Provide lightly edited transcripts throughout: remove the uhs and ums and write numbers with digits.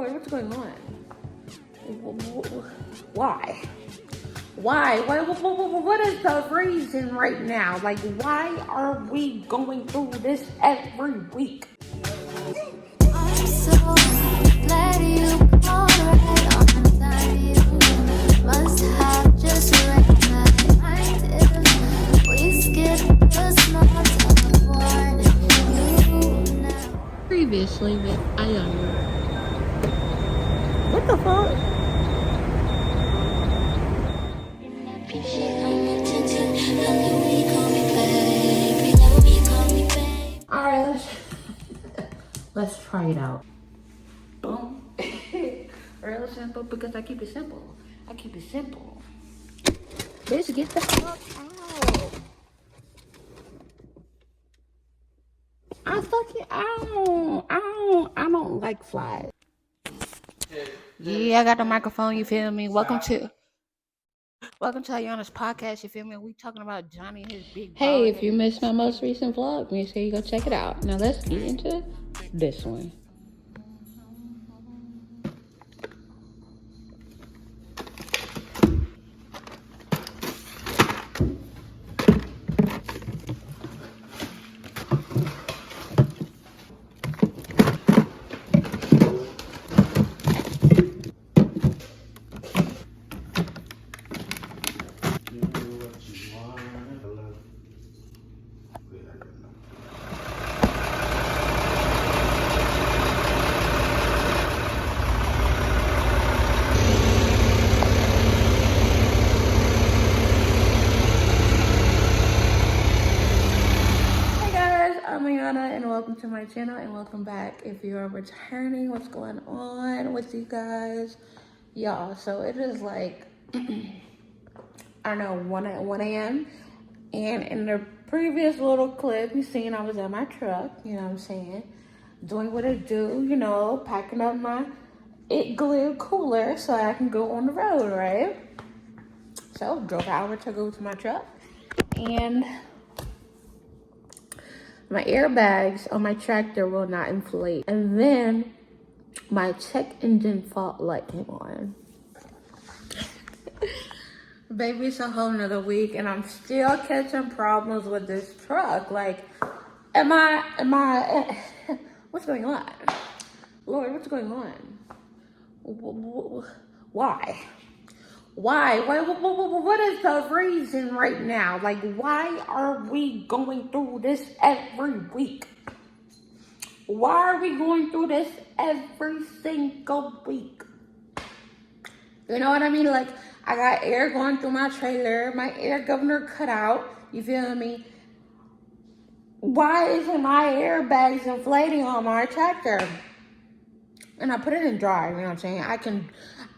Lord, what's going on? Why? Why? What is the reason right now? Like, why are we going through this every week? I'm so glad you called right on time. You must have just read my mind. If we skip the small talk for you now. Previously with Aiyanah. What the fuck? Alright, let's try it out. Boom. Real simple because I keep it simple. Bitch, get the fuck out. I don't like flies. Yeah, I got the microphone, you feel me? Welcome to Aiyanah's podcast, you feel me? We talking about Johnny and his big Hey, if you missed my most recent vlog, make sure you go check it out. Now let's get into this one. I'm Aiyanah and welcome to my channel and welcome back if you are returning. What's going on with you guys? Y'all, so it is like, I don't know, 1 a.m. And in the previous little clip, you seen I was at my truck, you know what I'm saying? Doing what I do, you know, packing up my igloo cooler so I can go on the road, right? So, drove an hour to go to my truck. And my airbags on my tractor will not inflate. And then my check engine fault light came on. Baby, it's a whole nother week and I'm still catching problems with this truck. Like, what's going on? Lord, what's going on? Why? What is the reason right now? Like, why are we going through this every week? Why are we going through this every single week? You know what I mean? Like, I got air going through my trailer. My air governor cut out. You feel me? Why isn't my airbags inflating on my tractor? And I put it in drive, you know what I'm saying?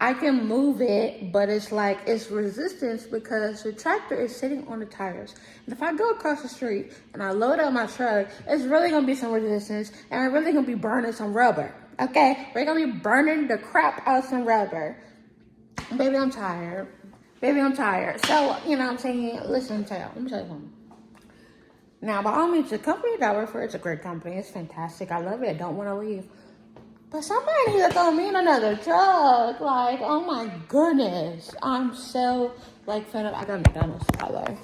I can move it, but it's like, it's resistance because the tractor is sitting on the tires. And if I go across the street and I load up my truck, it's really gonna be some resistance and I'm really gonna be burning some rubber, okay? We're gonna be burning the crap out of some rubber. Baby, I'm tired. So, you know what I'm saying? Listen, let me tell you something. Now, by all means, the company that I work for, it's a great company. It's fantastic. I love it. I don't want to leave. But somebody needs to throw me in another truck. Like, oh my goodness. I'm so, like, fed up. I got McDonald's, by the way.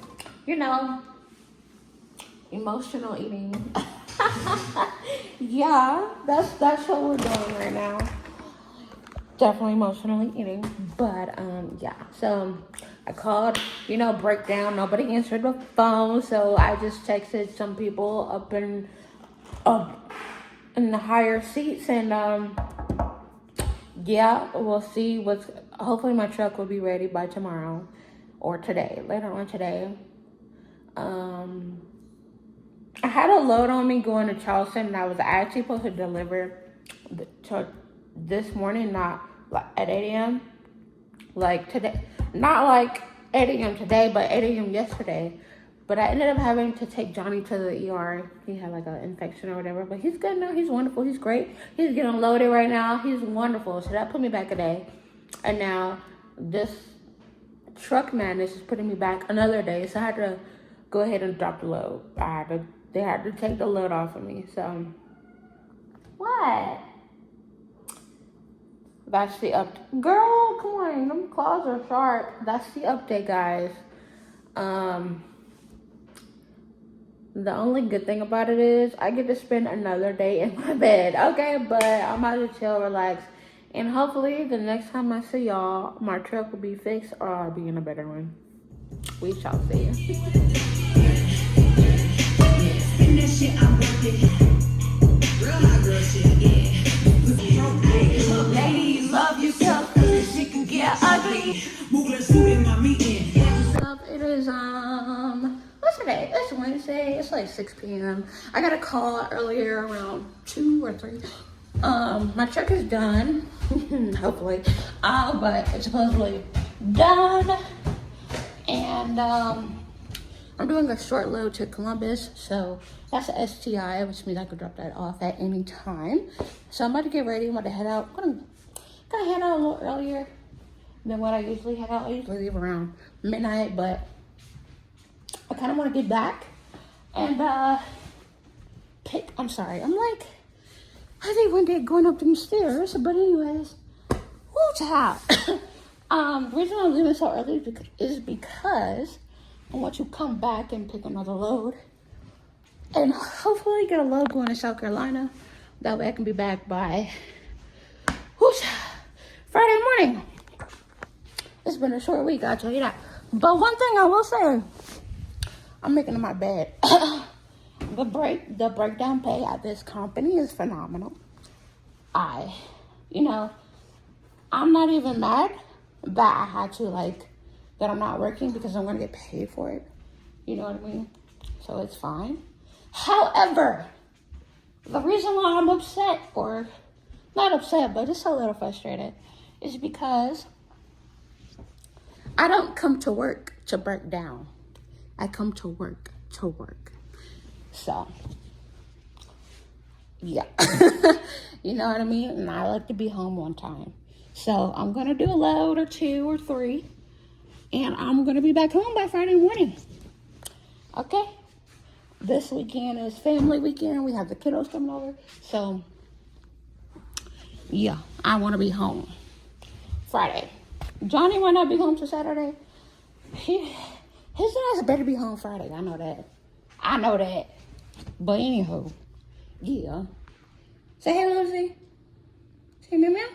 You know, emotional eating. Yeah, that's what we're doing right now. Definitely emotionally eating. But, yeah. So, I called, breakdown. Nobody answered the phone. So, I just texted some people up in the higher seats, and yeah, we'll see hopefully my truck will be ready by tomorrow or later on today. I had a load on me going to Charleston, and I was actually supposed to deliver this morning, not like at 8 a.m. like today, not like 8 a.m. today, but 8 a.m. yesterday. But I ended up having to take Johnny to the ER. He had like an infection or whatever. But he's good now. He's wonderful. He's great. He's getting loaded right now. He's wonderful. So that put me back a day. And now this truck madness is putting me back another day. So I had to go ahead and drop the load. They had to take the load off of me. So, what? That's the girl, come on, them claws are sharp. That's the update, guys. The only good thing about it is I get to spend another day in my bed, okay? But I'm about to chill, relax, and hopefully the next time I see y'all, my truck will be fixed or I'll be in a better one. We shall see. Ladies, love yourself because it can get ugly. It is what's today? It's Wednesday. It's like 6 p.m. I got a call earlier around 2 or 3. My truck is done. Hopefully. But it's supposedly done. And I'm doing a short load to Columbus, so that's an STI, which means I could drop that off at any time. So I'm about to get ready. I'm about to head out. I'm gonna head out a little earlier than what I usually head out. I usually leave around midnight, but I kind of want to get back and I'm sorry. I'm like, I think one day going up these stairs, but anyways, who's out? The reason I'm leaving so early is because I want to come back and pick another load and hopefully get a load going to South Carolina. That way I can be back by Friday morning. It's been a short week, I'll tell you that. But one thing I will say, I'm making in my bed. The breakdown pay at this company is phenomenal. I'm not even mad that I had to that I'm not working because I'm gonna get paid for it. You know what I mean? So it's fine. However, the reason why I'm upset, or not upset, but just a little frustrated, is because I don't come to work to break down. I come to work to work. So, yeah. You know what I mean? And I like to be home on time. So I'm going to do a load or 2 or 3. And I'm going to be back home by Friday morning. Okay? This weekend is family weekend. We have the kiddos coming over. So, yeah, I want to be home Friday. Johnny might not be home till Saturday. His ass better be home Friday. I know that. But anyhow, yeah. Say hey, Lucy. Say meow meow.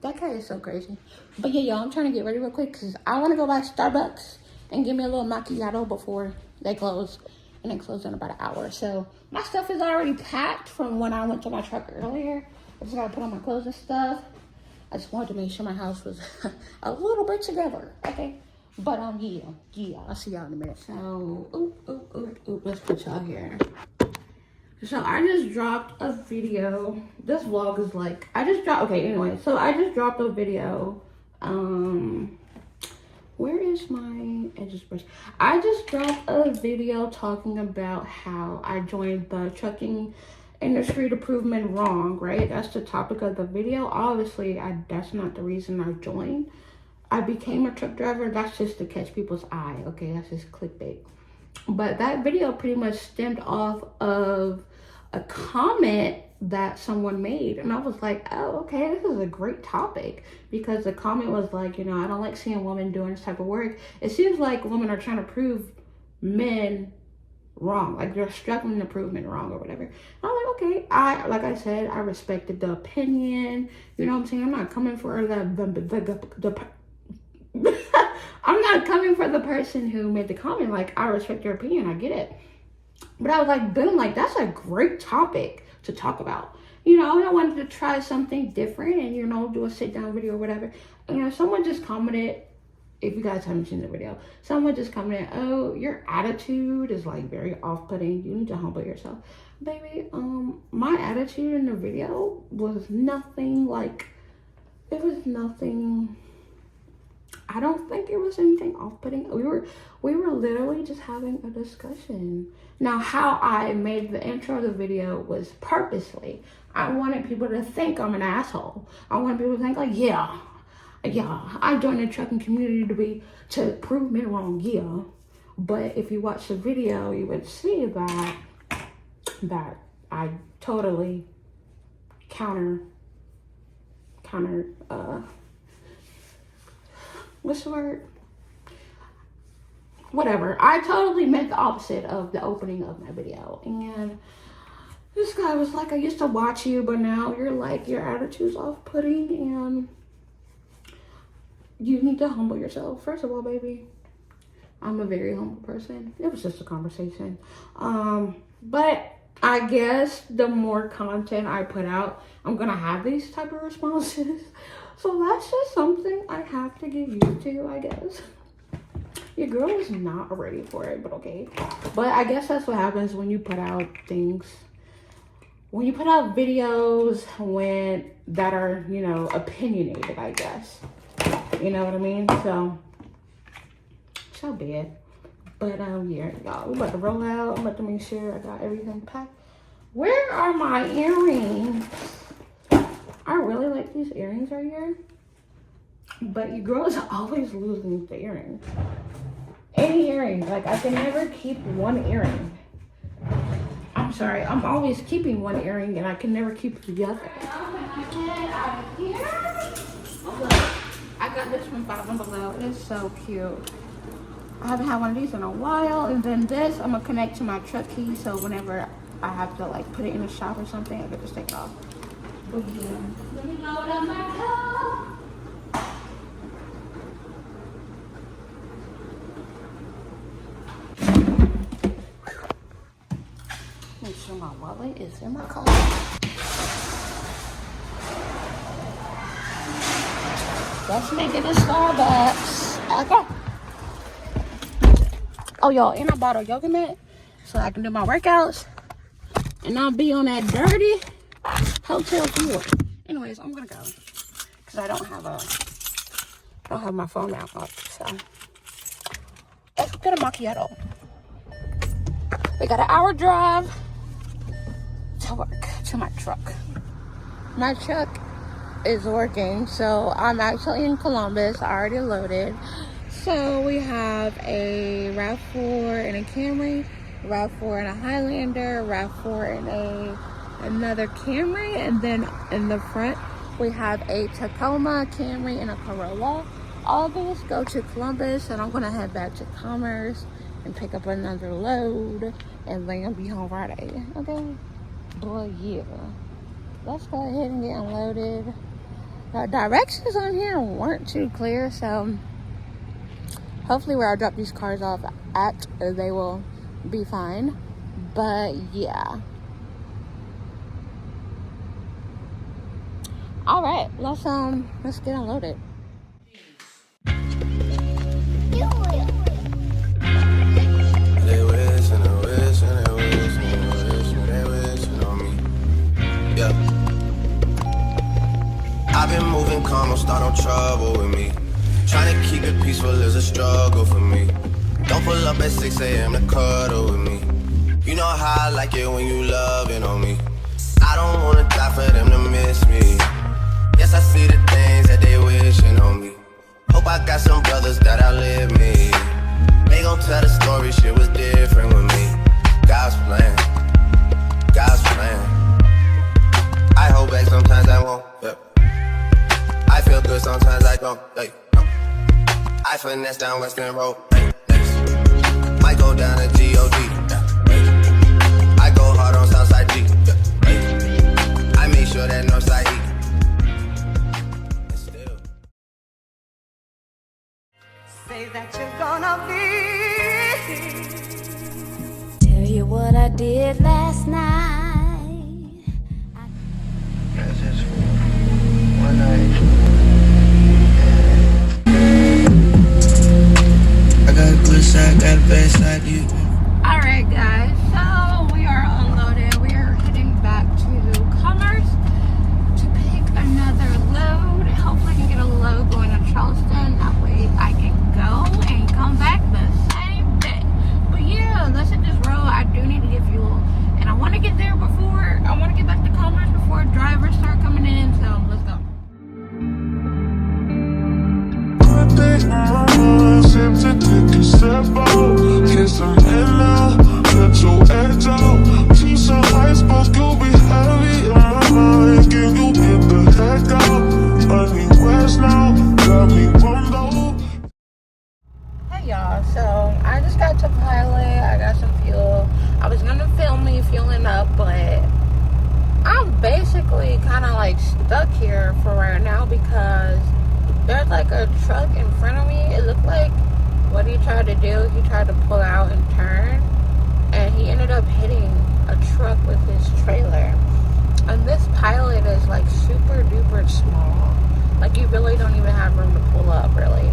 That cat is so crazy. But yeah, y'all, I'm trying to get ready real quick because I want to go by Starbucks and get me a little macchiato before they close. And they close in about an hour. So my stuff is already packed from when I went to my truck earlier. I just got to put on my clothes and stuff. I just wanted to make sure my house was a little bit together, okay? But yeah, I'll see y'all in a minute. So, let's put y'all here. So I just dropped a video. This vlog is I just dropped a video. Where is my edges brush? I just dropped a video talking about how I joined the trucking industry to prove men wrong, right? That's the topic of the video. Obviously, that's not the reason I joined. I became a truck driver. That's just to catch people's eye, okay? That's just clickbait. But that video pretty much stemmed off of a comment that someone made. And I was like, oh, okay, this is a great topic. Because the comment was like, I don't like seeing women doing this type of work. It seems like women are trying to prove men wrong, they're struggling to prove men wrong or whatever. And I'm like, okay, like I said, I respected the opinion. You know what I'm saying? I'm not coming for I'm not coming for the person who made the comment. I respect your opinion, I get it. But I was like, boom, that's a great topic to talk about. And I wanted to try something different and do a sit down video or whatever. And someone just commented. If you guys haven't seen the video, someone just commented, oh, your attitude is very off-putting. You need to humble yourself. Baby, my attitude in the video was nothing it was nothing. I don't think it was anything off-putting. We were literally just having a discussion. Now, how I made the intro of the video was purposely. I wanted people to think I'm an asshole. I wanted people to think yeah, I joined the trucking community to prove men wrong, yeah. But if you watch the video, you would see that I totally counter kind of, what's the word? Whatever. I totally meant the opposite of the opening of my video. And this guy was like, I used to watch you, but now you're like, your attitude's off-putting and you need to humble yourself. First of all, baby, I'm a very humble person. It was just a conversation. But I guess the more content I put out, I'm gonna have these type of responses. So that's just something I have to get used to, I guess. Your girl is not ready for it, but okay. But I guess that's what happens when you put out things. When you put out videos that are, you know, opinionated, I guess. You know what I mean? So bad. But yeah, y'all, we about to roll out. I'm about to make sure I got everything packed. Where are my earrings? I really like these earrings right here. But your girl is always losing the earrings. Any earrings, like I can never keep one earring. I'm sorry, I'm always keeping one earring and I can never keep the other. I got this from Five and Below. It's so cute. I haven't had one of these in a while. And then this, I'm gonna connect to my truck key, so whenever I have to like put it in the shop or something, I can just take it off. But yeah, let me load up my car. Make sure my wallet is in my car. Let's make it a Starbucks. Okay. Oh, y'all, and I bought a yoga mat so I can do my workouts and not be on that dirty hotel floor. Anyways, I'm gonna go because I don't have my phone out. So let's get a macchiato. We got an hour drive to work, to my truck. My truck is working, so I'm actually in Columbus. I already loaded. So we have a RAV4 and a Camry, RAV4 and a Highlander, RAV4 and another Camry, and then in the front we have a Tacoma, Camry, and a Corolla. All those go to Columbus, and I'm gonna head back to Commerce and pick up another load, and then I'll be home Friday. Okay, but yeah, let's go ahead and get unloaded. The directions on here weren't too clear, so hopefully where I drop these cars off at, they will be fine. But yeah. All right, let's get unloaded. I've been moving calm, don't start no trouble with me. Trying to keep it peaceful is a struggle for me. Don't pull up at 6 a.m. to cuddle with me. You know how I like it when you loving on me. I don't wanna die for them to miss me. Yes, I see the things that they wishing on me. Hope I got some brothers that outlive me. They gon' tell the story, shit was different with me. God's plan, God's plan. I hold back sometimes I won't, yeah. I feel good sometimes I don't, like, no. I finesse down Western Road, next. Might go down to G.O.D. Yeah. I go hard on Southside G. Yeah. I make sure that Northside E. Still. Say that you're gonna be. Tell you what I did last night. That's just one night. I got a good side, got a bad side, you. Alright guys, so we are unloaded. We are heading back to Commerce to pick another load. Hopefully I can get a load going to Charleston. That way I can go and come back the same day. But yeah, let's hit this road. I do need to get fuel. And I want to get there before, I want to get back to Commerce before drivers start coming in. So let's go. Seem to take a step out, kiss her head now, let your edge out. To some ice, but you'll be heavy in my mind. Can you get the heck out? here for right now because there's like a truck in front of me. It looked like what he tried to do, he tried to pull out and turn, and he ended up hitting a truck with his trailer. And this pilot is like super duper small. Like you really don't even have room to pull up, really.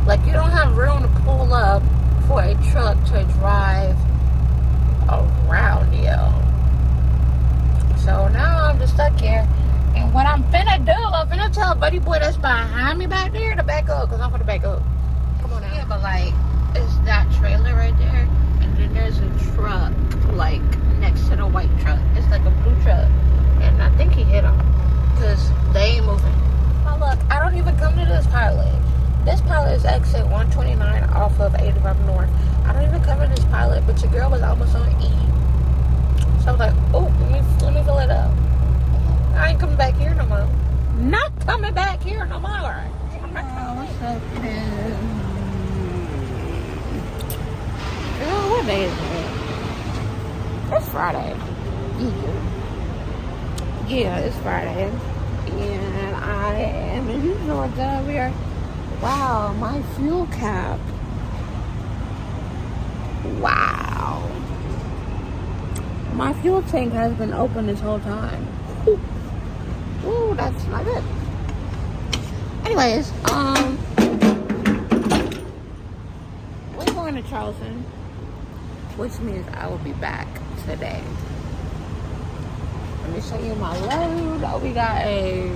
Like you don't have room to pull up for a truck to drive around you. So now I'm just stuck here. And what I'm finna do, I'm finna tell buddy boy that's behind me back there to back up, because I'm gonna back up. Come on now. Yeah, but like, it's that trailer right there, and then there's a truck, like, next to the white truck. It's like a blue truck. And I think he hit him, because they ain't moving. Now look, I don't even come to this pilot. This pilot is exit 129 off of 85 North. I don't even come to this pilot, but your girl was almost on E. So I was like, oh, let me fill it up. I ain't coming back here no more. Not coming back here no more. What's up, man? Girl, what day is it? It's Friday. Yeah, it's Friday. And I am in Georgia. We are, wow, my fuel cap. Wow. My fuel tank has been open this whole time. Ooh, that's not good. Anyways, we're going to Charleston, which means I will be back today. Let me show you my load. Oh, we got a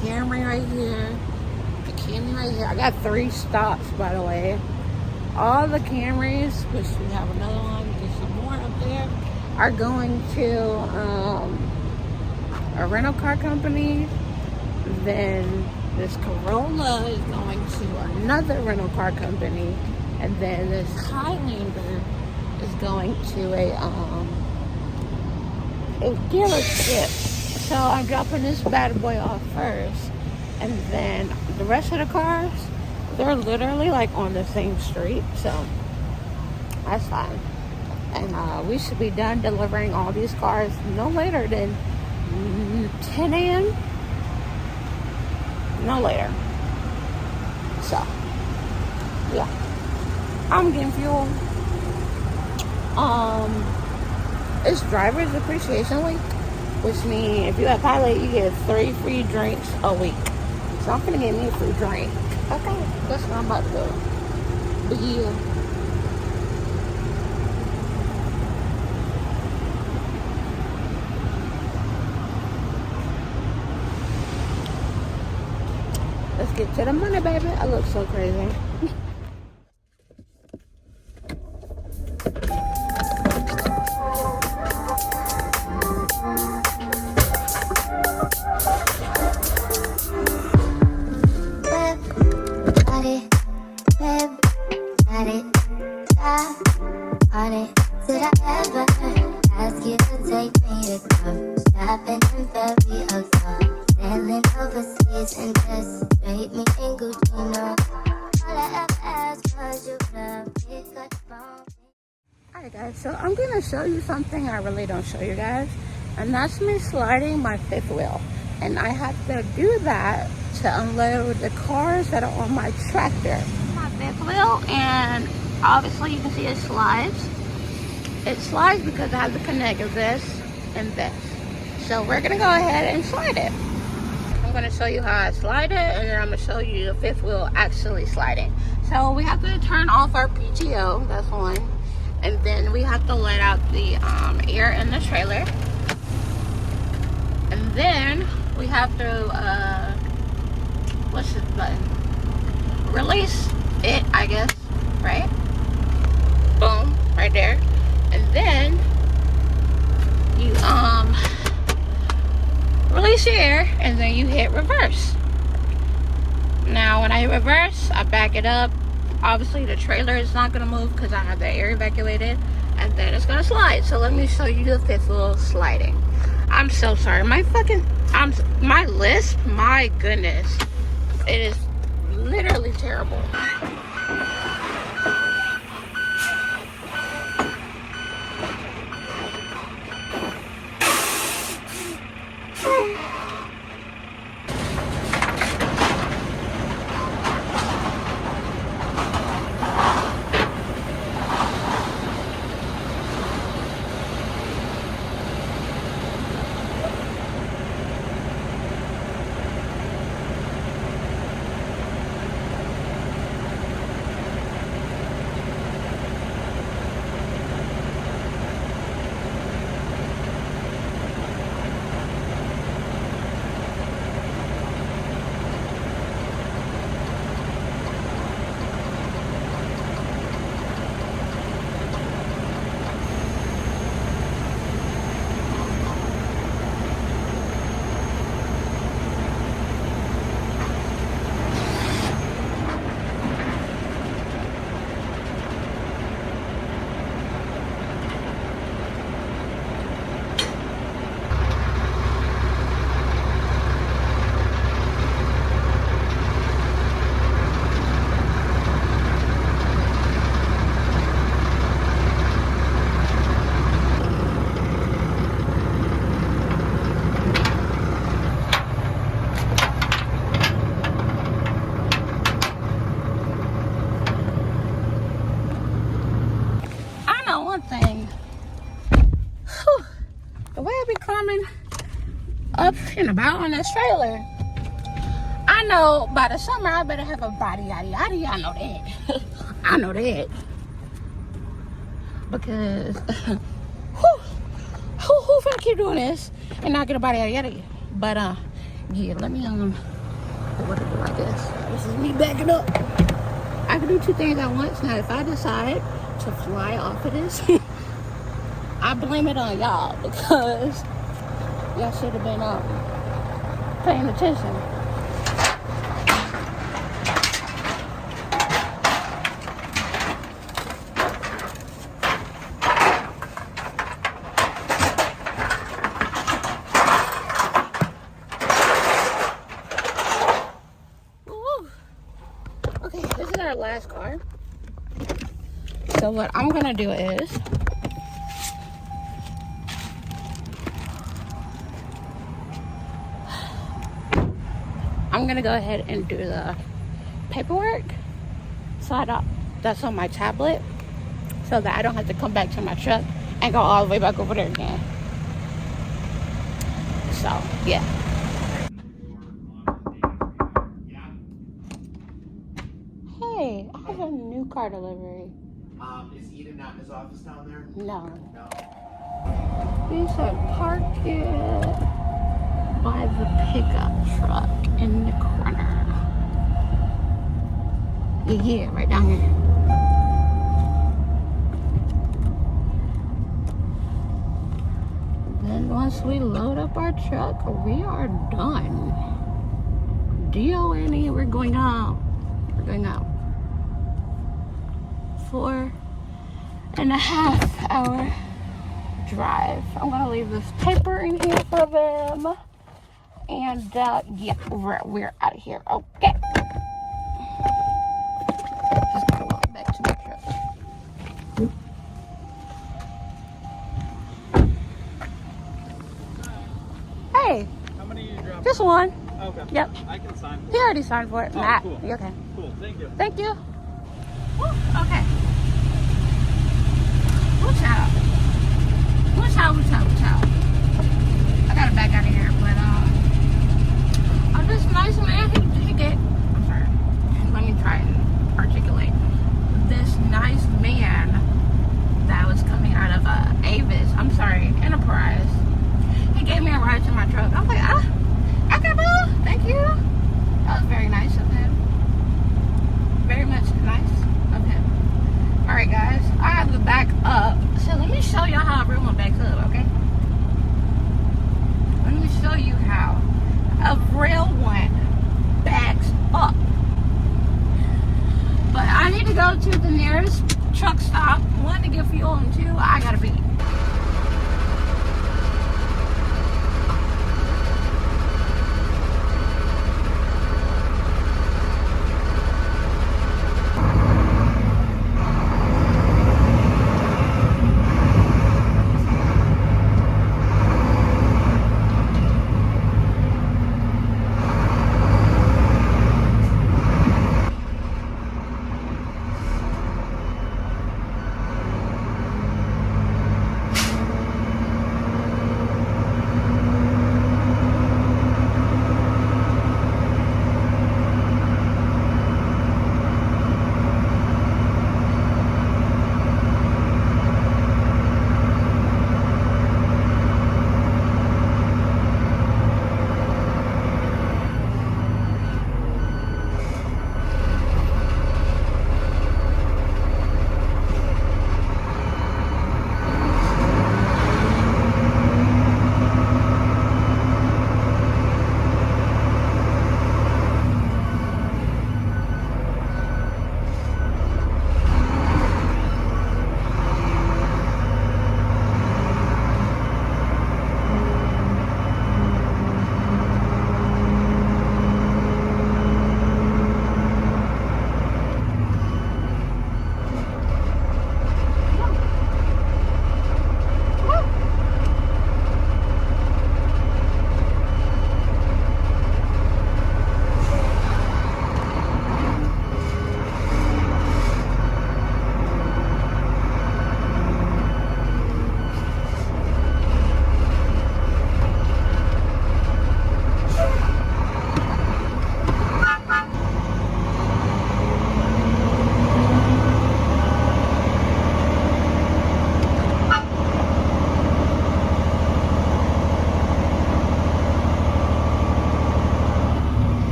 Camry right here. A Camry right here. I got 3 stops, by the way. All the Camrys, which we have another one, there's some more up there, are going to a rental car company. Then this Corolla is going to another rental car company, and then this Highlander is going to a dealership. So I'm dropping this bad boy off first, and then the rest of the cars, they're literally like on the same street, so that's fine. And we should be done delivering all these cars no later than 10 a.m. No later. So, yeah. I'm getting fuel. It's Driver's Appreciation Week, which means if you're a pilot, you get 3 free drinks a week. So I'm gonna get me a free drink. Okay, that's what I'm about to do. But yeah. Let's get to the money, baby. I look so crazy. Did I ever ask you to take me to go shopping in February or so? Sailing overseas and just straight me in Gucci, no. All I ever asked was you to pick up the phone. Alright guys, so I'm going to show you something I really don't show you guys. And that's me sliding my 5th wheel. And I have to do that to unload the cars that are on my tractor. My 5th wheel, and obviously you can see it slides. It slides because I have to connect this and this. So we're going to go ahead and slide it. I'm going to show you how I slide it, and then I'm going to show you the 5th wheel actually sliding. So we have to turn off our PTO, that's one. And then we have to let out the air in the trailer. And then we have to, what's this button? Release it, I guess, right? Boom, right there. And then you release your air, and then you hit reverse. Now when I hit reverse, I back it up. Obviously the trailer is not going to move because I have the air evacuated, and then it's going to slide. So let me show you the 5th wheel sliding. I'm so sorry. My lisp, my goodness, it is literally terrible. talking about on this trailer. I know by the summer I better have a body yada yada. I know that. I know that. Because who finna keep doing this and not get a body yada yada? But yeah, let me what do I do like this? This is me backing up. I can do two things at once. Now if I decide to fly off of this, I blame it on y'all because y'all should have been paying attention. Okay, this is our last car. So what I'm gonna do is I'm gonna go ahead and do the paperwork. So that's on my tablet, so that I don't have to come back to my truck and go all the way back over there again. So yeah. Hey, I have a new car delivery. Is Eden at his office down there? No. No. He said park it by the pickup truck in the corner. Yeah, right down here. Then once we load up our truck, we are done. D-O-N-E, we're going out. We're going out. 4.5 hour drive. I'm gonna leave this paper in here for them. And yeah, we're out of here. Okay. Just gotta walk back to my truck. Hey. How many you dropping? Just one. Okay. Yep. I can sign for He it. already signed for it. Oh, Matt. cool. You okay? Cool. Thank you. Thank you. Woo, okay. Watch out. Watch out, watch out, watch out. I gotta back out of here, but this nice man, he get, I'm sorry, let me try and articulate. This nice man that was coming out of Enterprise, he gave me a ride to my truck. I was like, okay, boo, thank you. That was very nice of him. Very much nice of him. Alright guys, I have to back up. So let me show y'all how a real one backs up, okay? Let me show you how a real one backs up. But I need to go to the nearest truck stop. One, to get fuel, and two, I gotta be.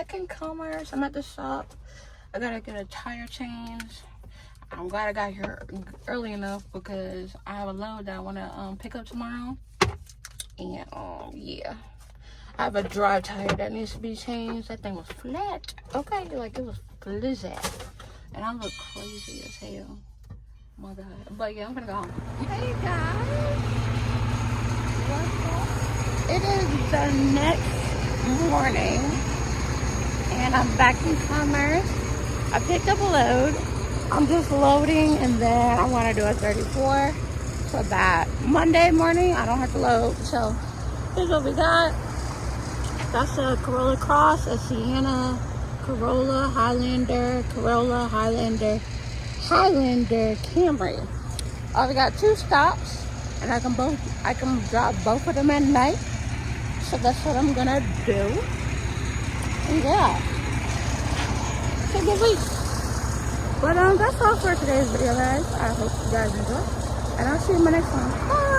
back in Commerce. I'm at the shop. I gotta get a tire change. I'm glad I got here early enough because I have a load that I want to pick up tomorrow. And yeah, I have a dry tire that needs to be changed. That thing was flat. Okay, like it was blizzard, and I look crazy as hell. Oh my god. But yeah, I'm gonna go home. Hey guys, what's up? It is the next morning, and I'm back in Commerce. I picked up a load. I'm just loading, and then I want to do a 34 so that Monday morning I don't have to load. So here's what we got. That's a Corolla Cross, a Sienna, Corolla, Highlander, Corolla, Highlander, Highlander, Camry. We got 2 stops, and I can drop both of them at night. So that's what I'm gonna do. And yeah, it's a good week. But that's all for today's video, guys. I hope you guys enjoy, and I'll see you in my next one. Bye.